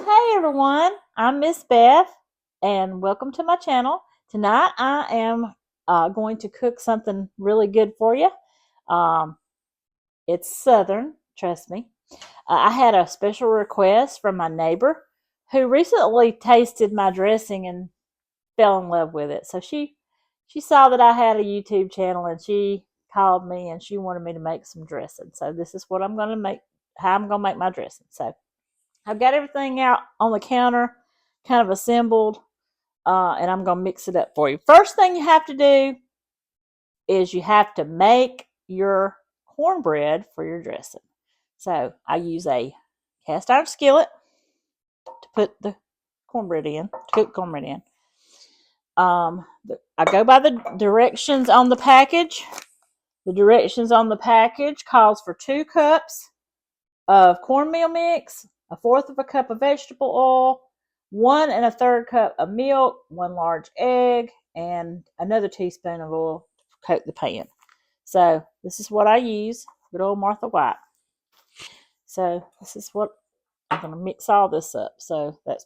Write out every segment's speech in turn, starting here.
Hey everyone, I'm Miss Beth and welcome to my channel. Tonight I am going to cook something really good for you. Um, it's Southern, trust me. I had a special request from my neighbor who recently tasted my dressing and fell in love with it. So she saw that I had a YouTube channel and she called me and she wanted me to make some dressing. So this is what I'm going to make, how I'm going to make my dressing. So I've got everything out on the counter, kind of assembled, and I'm going to mix it up for you. First thing you have to do is you have to make your cornbread for your dressing. So I use a cast iron skillet to put the cornbread in, to cook cornbread in. I go by the directions on the package. The directions on the package calls for 2 cups of cornmeal mix, a fourth of a cup of vegetable oil, 1 1/3 cup of milk, 1 large egg, and another teaspoon of oil to coat the pan. So this is what I use, good old Martha White. So this is what I'm going to mix all this up. So that's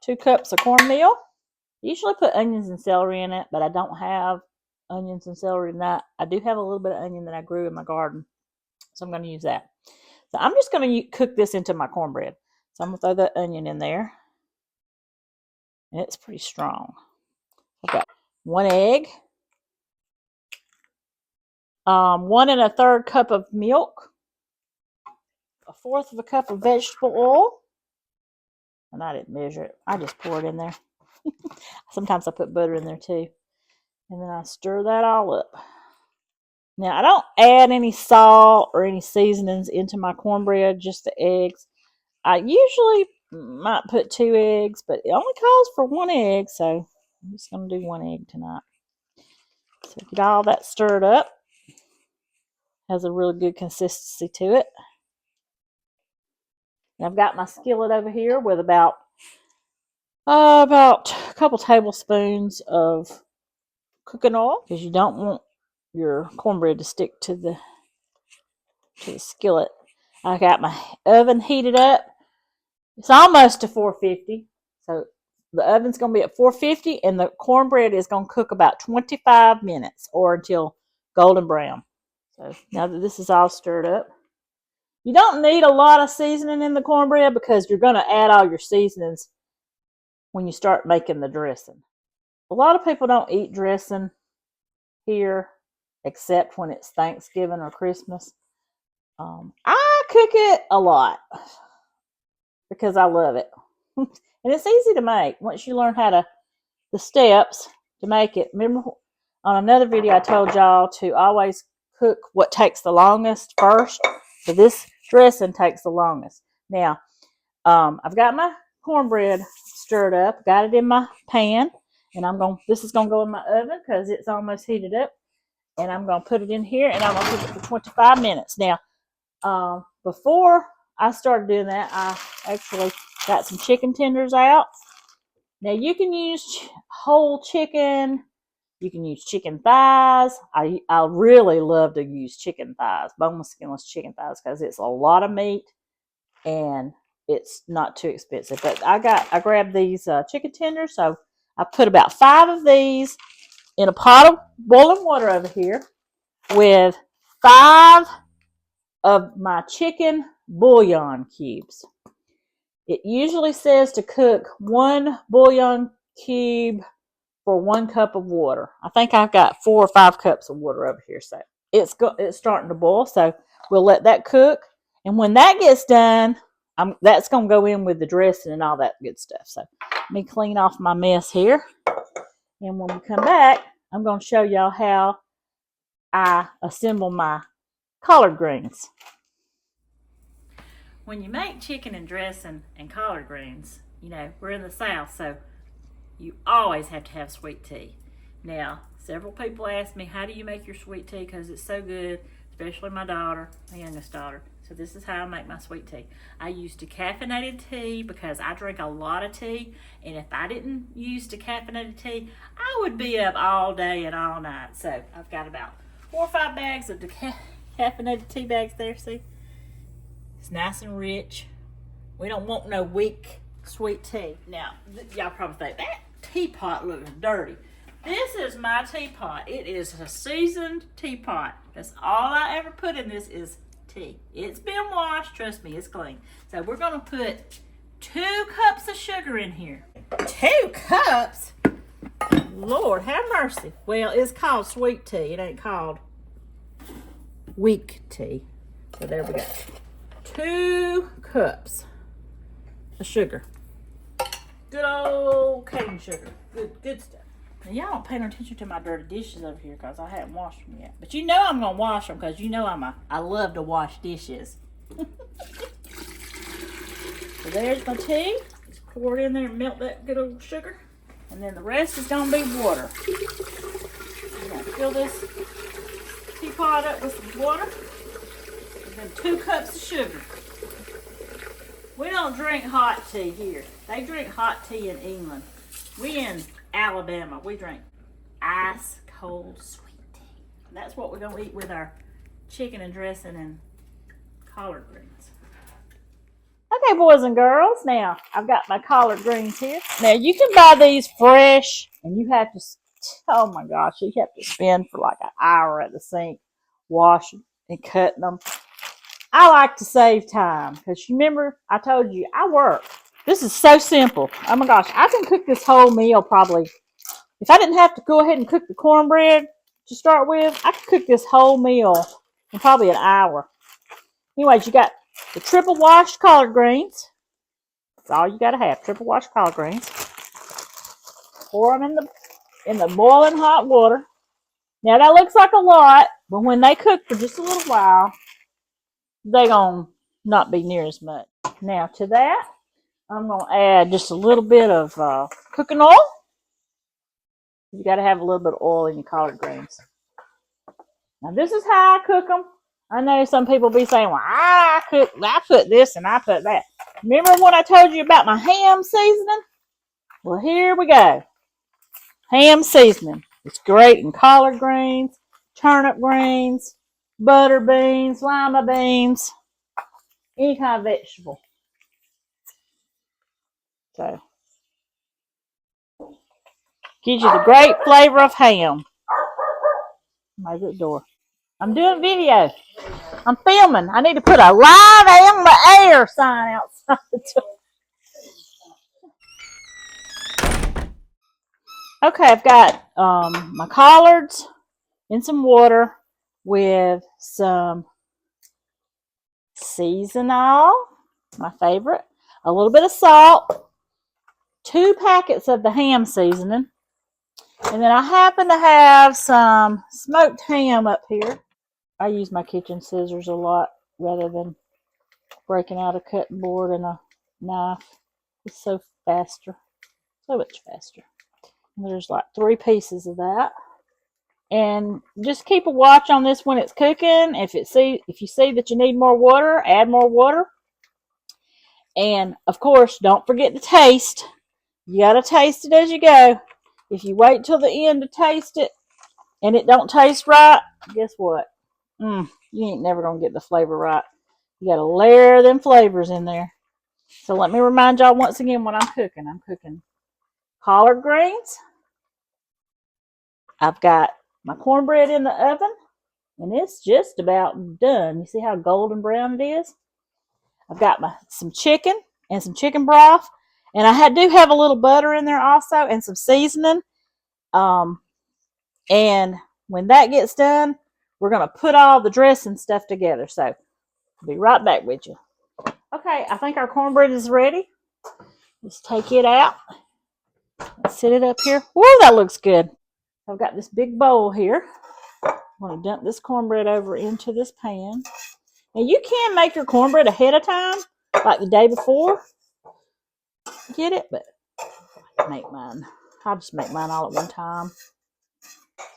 2 cups of cornmeal. I usually put onions and celery in it, but I don't have onions and celery tonight. I do have a little bit of onion that I grew in my garden, so I'm going to use that. So I'm just going to cook this into my cornbread. So I'm going to throw that onion in there. And it's pretty strong. I've got 1 egg, 1 1/3 cup of milk, a fourth of a cup of vegetable oil. And I didn't measure it. I just pour it in there. Sometimes I put butter in there too. And then I stir that all up. Now, I don't add any salt or any seasonings into my cornbread, just the eggs. I usually might put 2 eggs, but it only calls for 1 egg, so I'm just going to do 1 egg tonight. So get all that stirred up. Has a really good consistency to it. And I've got my skillet over here with about a couple tablespoons of cooking oil, because you don't want your cornbread to stick to the skillet. I got my oven heated up. It's almost to 450, so the oven's going to be at 450, and the cornbread is going to cook about 25 minutes or until golden brown. So now that this is all stirred up, you don't need a lot of seasoning in the cornbread because you're going to add all your seasonings when you start making the dressing. A lot of people don't eat dressing here except when it's Thanksgiving or Christmas. I cook it a lot because I love it. And it's easy to make once you learn the steps to make it. Remember on another video I told y'all to always cook what takes the longest first. So this dressing takes the longest. Now, I've got my cornbread stirred up, got it in my pan, and this is gonna go in my oven because it's almost heated up. And I'm gonna put it in here, and I'm gonna cook it for 25 minutes. Now, before I started doing that, I actually got some chicken tenders out. Now you can use whole chicken. You can use chicken thighs. I really love to use chicken thighs, boneless, skinless chicken thighs, because it's a lot of meat and it's not too expensive. But I grabbed these chicken tenders, so I put about 5 of these in a pot of boiling water over here with 5 of my chicken bouillon cubes. It usually says to cook 1 bouillon cube for 1 cup of water. I think I've got 4 or 5 cups of water over here, so it's starting to boil. So we'll let that cook, and when that gets done, that's going to go in with the dressing and all that good stuff. So let me clean off my mess here, and when we come back, I'm going to show y'all how I assemble my collard greens. When you make chicken and dressing and collard greens, we're in the South, so you always have to have sweet tea. Now, several people ask me, how do you make your sweet tea? Because it's so good, especially my daughter, my youngest daughter. So this is how I make my sweet tea. I use decaffeinated tea because I drink a lot of tea, and if I didn't use decaffeinated tea, I would be up all day and all night. So I've got about 4 or 5 bags of decaffeinated tea bags there, see? It's nice and rich. We don't want no weak sweet tea. Now, y'all probably think that teapot looks dirty. This is my teapot. It is a seasoned teapot. That's all I ever put in this is tea. It's been washed. Trust me, it's clean. So we're going to put 2 cups of sugar in here. 2 cups? Lord, have mercy. Well, it's called sweet tea. It ain't called weak tea. So there we go. 2 cups of sugar. Good old cane sugar. Good stuff. Now, y'all don't pay no attention to my dirty dishes over here because I haven't washed them yet. But you know I'm going to wash them because you know I love to wash dishes. So there's my tea. Just pour it in there and melt that good old sugar. And then the rest is going to be water. I'm going to fill this teapot up with some water. And then 2 cups of sugar. We don't drink hot tea here. They drink hot tea in England. We in Alabama, we drink ice cold sweet tea. And that's what we're going to eat with our chicken and dressing and collard greens. Okay, boys and girls, now I've got my collard greens here. Now you can buy these fresh, and you have to, oh my gosh, you have to spend for like an hour at the sink washing and cutting them. I like to save time because you remember I told you I work. This is so simple. Oh my gosh, I can cook this whole meal probably. If I didn't have to go ahead and cook the cornbread to start with, I could cook this whole meal in probably an hour. Anyways, you got the triple washed collard greens. That's all you got to have, triple washed collard greens. Pour them in the boiling hot water. Now that looks like a lot, but when they cook for just a little while, they're going to not be near as much. Now to that, I'm going to add just a little bit of cooking oil. You got to have a little bit of oil in your collard greens. Now this is how I cook them. I know some people be saying, well, I put this and I put that. Remember when I told you about my ham seasoning? Well, here we go. Ham seasoning. It's great in collard greens, turnip greens, butter beans, lima beans, any kind of vegetable. So, gives you the great flavor of ham. Somebody's at the door. I'm doing video. I'm filming. I need to put a live on the air sign outside the door. Okay, I've got my collards in some water with some seasonal, my favorite, a little bit of salt, 2 packets of the ham seasoning, and then I happen to have some smoked ham up here. I use my kitchen scissors a lot rather than breaking out a cutting board and a knife. It's so faster, so much faster. And there's like 3 pieces of that. And just keep a watch on this when it's cooking. If you see that you need more water, add more water. And of course, don't forget to taste. You gotta taste it as you go. If you wait till the end to taste it and it don't taste right, guess what? You ain't never gonna get the flavor right. You gotta layer them flavors in there. So let me remind y'all once again what I'm cooking. I'm cooking collard greens. I've got my cornbread in the oven, and it's just about done. You see how golden brown it is? I've got some chicken and some chicken broth, and I do have a little butter in there also and some seasoning. And when that gets done, we're going to put all the dressing stuff together. So I'll be right back with you. Okay, I think our cornbread is ready. Let's take it out. Let's set it up here. Whoa, that looks good. I've got this big bowl here. I'm going to dump this cornbread over into this pan. Now you can make your cornbread ahead of time, like the day before. Get it? But I'll just make mine all at one time.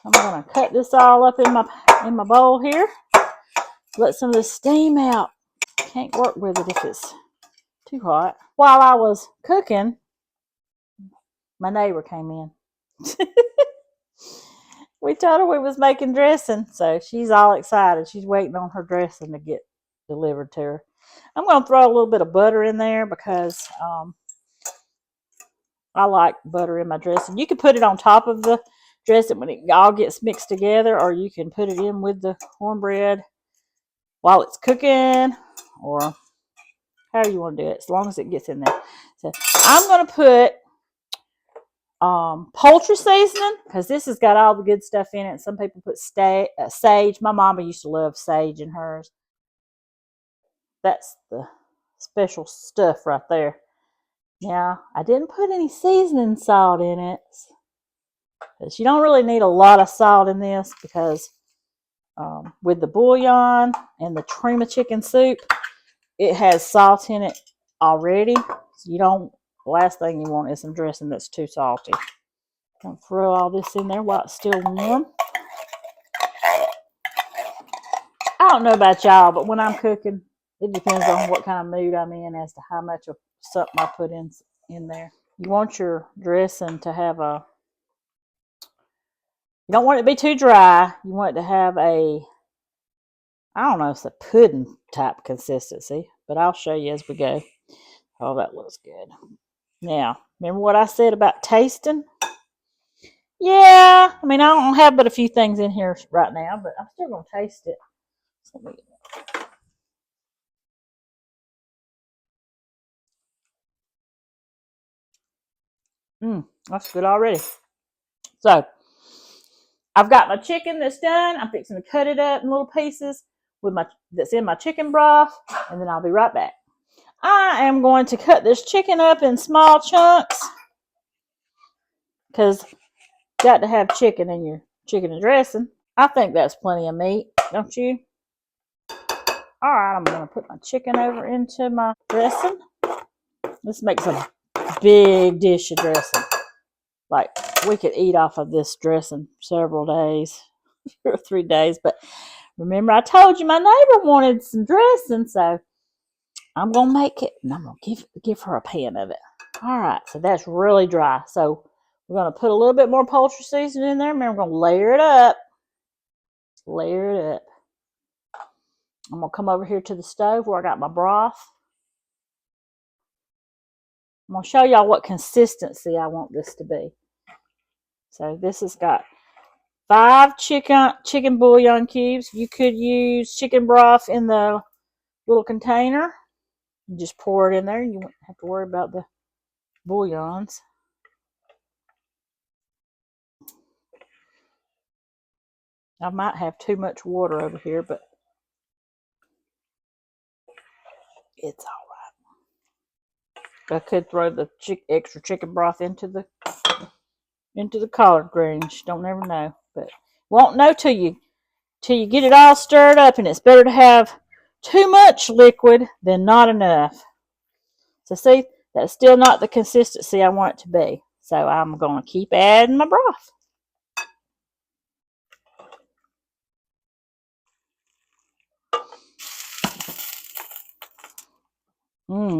I'm going to cut this all up in my bowl here. Let some of this steam out. Can't work with it if it's too hot. While I was cooking, my neighbor came in. We told her we was making dressing, so she's all excited. She's waiting on her dressing to get delivered to her. I'm going to throw a little bit of butter in there because I like butter in my dressing. You can put it on top of the dressing when it all gets mixed together, or you can put it in with the cornbread while it's cooking, or however you want to do it, as long as it gets in there. So I'm going to put poultry seasoning, because this has got all the good stuff in it. Some people put sage. My mama used to love sage in hers. That's the special stuff right there. Now, I didn't put any seasoning salt in it, because you don't really need a lot of salt in this, because with the bouillon and the cream of chicken soup, it has salt in it already. So you don't, the last thing you want is some dressing that's too salty. I'm going to throw all this in there while it's still warm. I don't know about y'all, but when I'm cooking, it depends on what kind of mood I'm in as to how much of something I put in there. You want your dressing to have you don't want it to be too dry. You want it to have I don't know, it's a pudding type consistency, but I'll show you as we go. Oh, that looks good. Now, remember what I said about tasting? Yeah, I mean, I don't have but a few things in here right now, but I'm still going to taste it. So that's good already. So, I've got my chicken that's done. I'm fixing to cut it up in little pieces that's in my chicken broth, and then I'll be right back. I am going to cut this chicken up in small chunks, because you got to have chicken in your chicken and dressing. I think that's plenty of meat, don't you? All right, I'm going to put my chicken over into my dressing. This makes a big dish of dressing. Like, we could eat off of this dressing several days, 2 or 3 days. But remember, I told you my neighbor wanted some dressing, so I'm going to make it, and I'm going to give her a pan of it. All right, so that's really dry. So we're going to put a little bit more poultry seasoning in there. Remember, we're going to layer it up. Layer it up. I'm going to come over here to the stove where I got my broth. I'm going to show y'all what consistency I want this to be. So this has got 5 chicken bouillon cubes. You could use chicken broth in the little container. You just pour it in there. You won't have to worry about the bouillons. I might have too much water over here, but it's all right. I could throw the extra chicken broth into the collard greens. Don't never know, but won't know till you get it all stirred up, and it's better to have too much liquid than not enough. So see, that's still not the consistency I want it to be. So I'm going to keep adding my broth.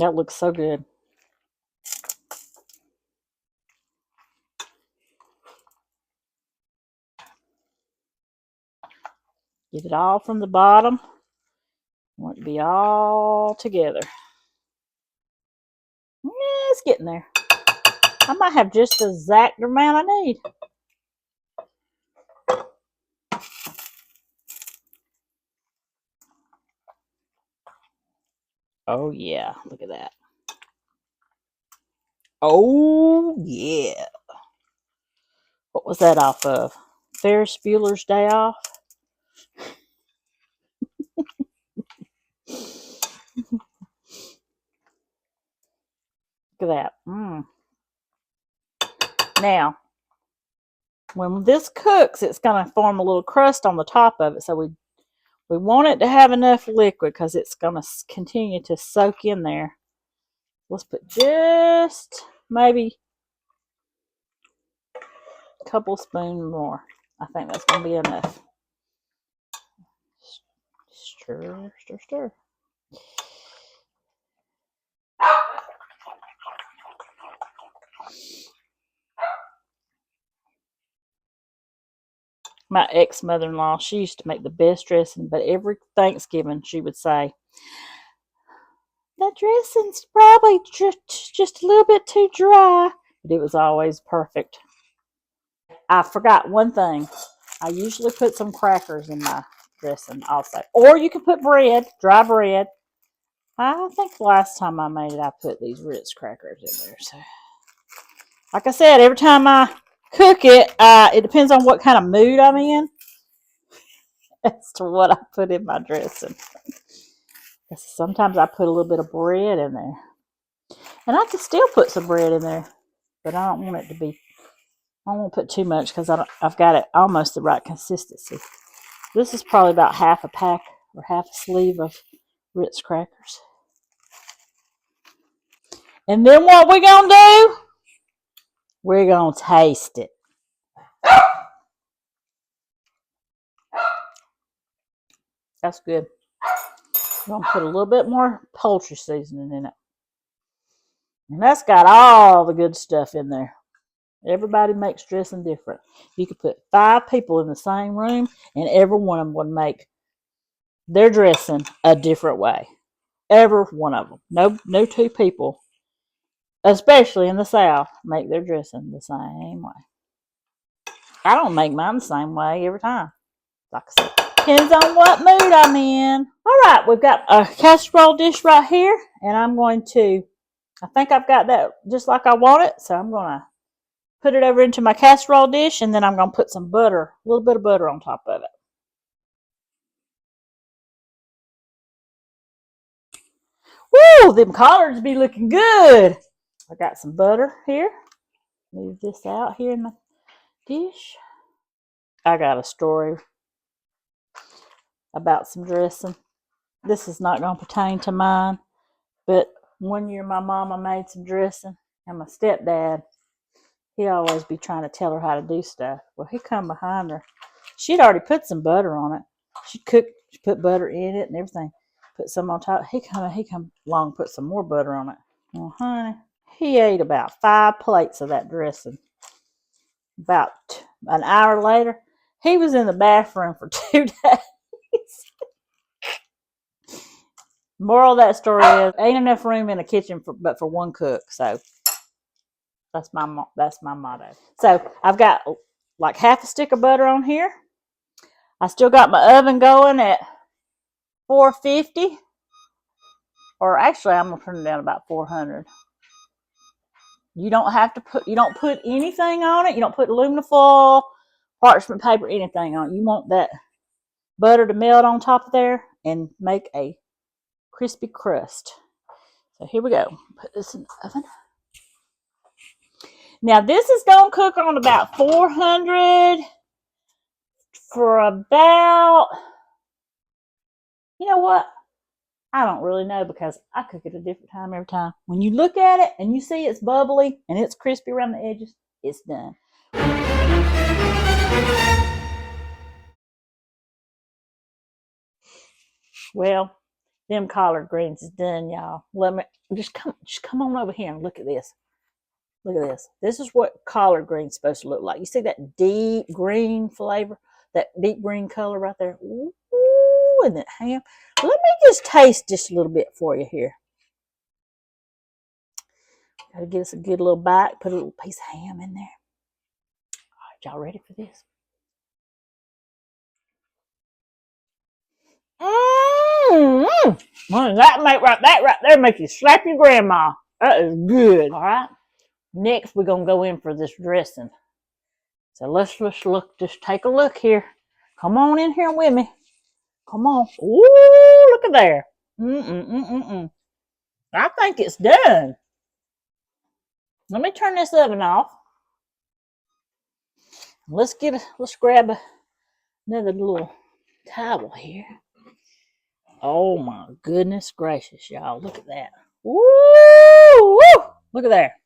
That looks so good. Get it all from the bottom. I want it to be all together. Yeah, it's getting there. I might have just the exact amount I need. Oh, yeah. Look at that. Oh, yeah. What was that off of? Ferris Bueller's Day Off? Look at that. Now, when this cooks, it's going to form a little crust on the top of it. So we want it to have enough liquid, because it's going to continue to soak in there. Let's put just maybe a couple spoons more. I think that's going to be enough. Stir, stir, stir. My ex-mother-in-law, she used to make the best dressing, but every Thanksgiving she would say, that dressing's probably just a little bit too dry. but it was always perfect. I forgot one thing. I usually put some crackers in my dressing also. Or you can put bread, dry bread. I think the last time I made it, I put these Ritz crackers in there. So, like I said, every time I cook it, it depends on what kind of mood I'm in as to what I put in my dressing. Sometimes I put a little bit of bread in there. And I can still put some bread in there, but I don't want it to be, I don't want to put too much because I've got it almost the right consistency. This is probably about half a pack or half a sleeve of Ritz crackers. And then what we're going to do, we're going to taste it. That's good. I'm going to put a little bit more poultry seasoning in it. And that's got all the good stuff in there. Everybody makes dressing different. You could put 5 people in the same room, and every one of them would make their dressing a different way. Every one of them. No 2 people, especially in the South, make their dressing the same way. I don't make mine the same way every time. Like I said, depends on what mood I'm in. All right, we've got a casserole dish right here, and I'm going to, I think I've got that just like I want it, so I'm going to put it over into my casserole dish, and then I'm going to put some butter, a little bit of butter on top of it. Woo, them collards be looking good. I got some butter here. Move this out here in my dish. I got a story about some dressing. This is not going to pertain to mine, but one year my mama made some dressing, and my stepdad, he'd always be trying to tell her how to do stuff. Well, he come behind her. She'd already put some butter on it. She'd cook, she put butter in it and everything. Put some on top. He come along and put some more butter on it. Well, honey, he ate about 5 plates of that dressing. About an hour later, he was in the bathroom for 2 days. Moral of that story is, ain't enough room in the kitchen but for one cook. So that's my motto. So I've got like half a stick of butter on here. I still got my oven going at 450, or actually I'm gonna turn it down about 400. You don't have to put, you don't put anything on it. You don't put aluminum foil, parchment paper, anything on it. You want that butter to melt on top of there and make a crispy crust. So here we go. Put this in the oven. Now this is going to cook on about 400 for about, you know what? I don't really know because I cook it a different time every time. When you look at it and you see it's bubbly and it's crispy around the edges, it's done. Well, them collard greens is done, y'all. Let me just come on over here and look at this. Look at this. This is what collard green's supposed to look like. You see that deep green flavor, that deep green color right there. Ooh, and that ham. Let me just taste just a little bit for you here. Got to give us a good little bite. Put a little piece of ham in there. All right, y'all ready for this? That right there make you slap your grandma. That is good. All right. Next, we're gonna go in for this dressing. So let's look. Just take a look here. Come on in here with me. Come on. Ooh, look at there. I think it's done. Let me turn this oven off. Let's grab another little towel here. Oh my goodness gracious, y'all. Look at that. Woo! Look at there.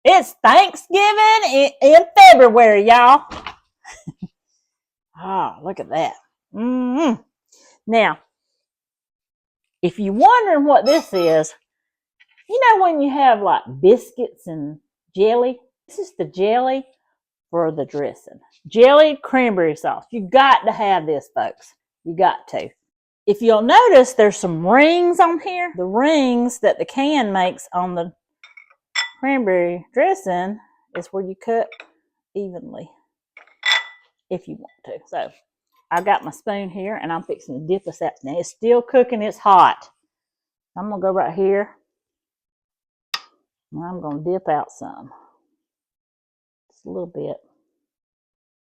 It's Thanksgiving in February, y'all. Ah, look at that. Now, if you're wondering what this is, you know when you have like biscuits and jelly? This is the jelly for the dressing. Jellied cranberry sauce. You got to have this, folks. You got to. If you'll notice, there's some rings on here. The rings that the can makes on the cranberry dressing is where you cut evenly if you want to. So I got my spoon here and I'm fixing to dip this out. Now it's still cooking, it's hot. I'm gonna go right here and I'm gonna dip out some. Just a little bit.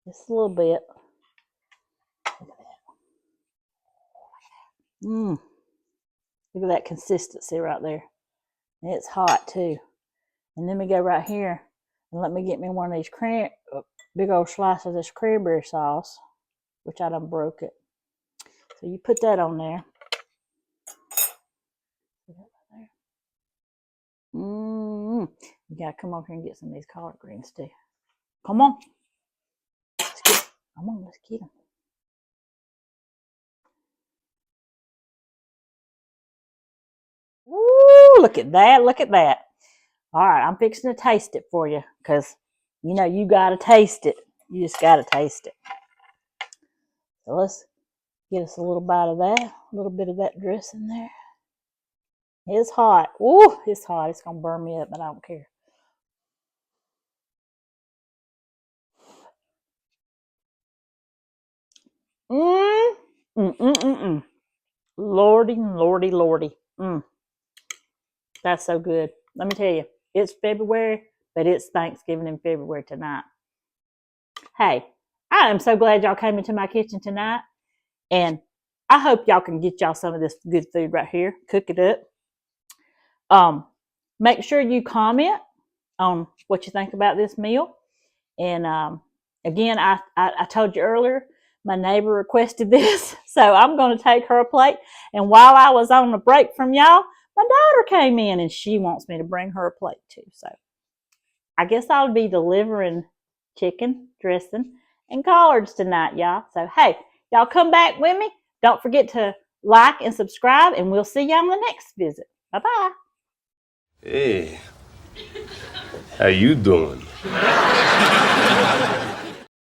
Just a little bit. Look at that. Look at that consistency right there. It's hot too. And then we go right here and let me get me one of these big old slices of this cranberry sauce, which I done broke it. So you put that on there. You gotta come over here and get some of these collard greens too. Come on. Let's get them. Ooh, look at that, look at that. All right, I'm fixing to taste it for you because, you know, you got to taste it. You just got to taste it. So let's get us a little bite of that, a little bit of that dressing there. It's hot. Ooh, it's hot. It's going to burn me up, but I don't care. Lordy, lordy, lordy. That's so good. Let me tell you, it's February, but it's Thanksgiving in February tonight. Hey, I am so glad y'all came into my kitchen tonight, and I hope y'all can get y'all some of this good food right here. Cook it up. Make sure you comment on what you think about this meal. And again, I told you earlier, my neighbor requested this, so I'm going to take her a plate. And while I was on a break from y'all, my daughter came in and she wants me to bring her a plate too. So I guess I'll be delivering chicken, dressing, and collards tonight, y'all. So hey, y'all come back with me. Don't forget to like and subscribe, and we'll see you on the next visit. Bye-bye. Hey, how you doing?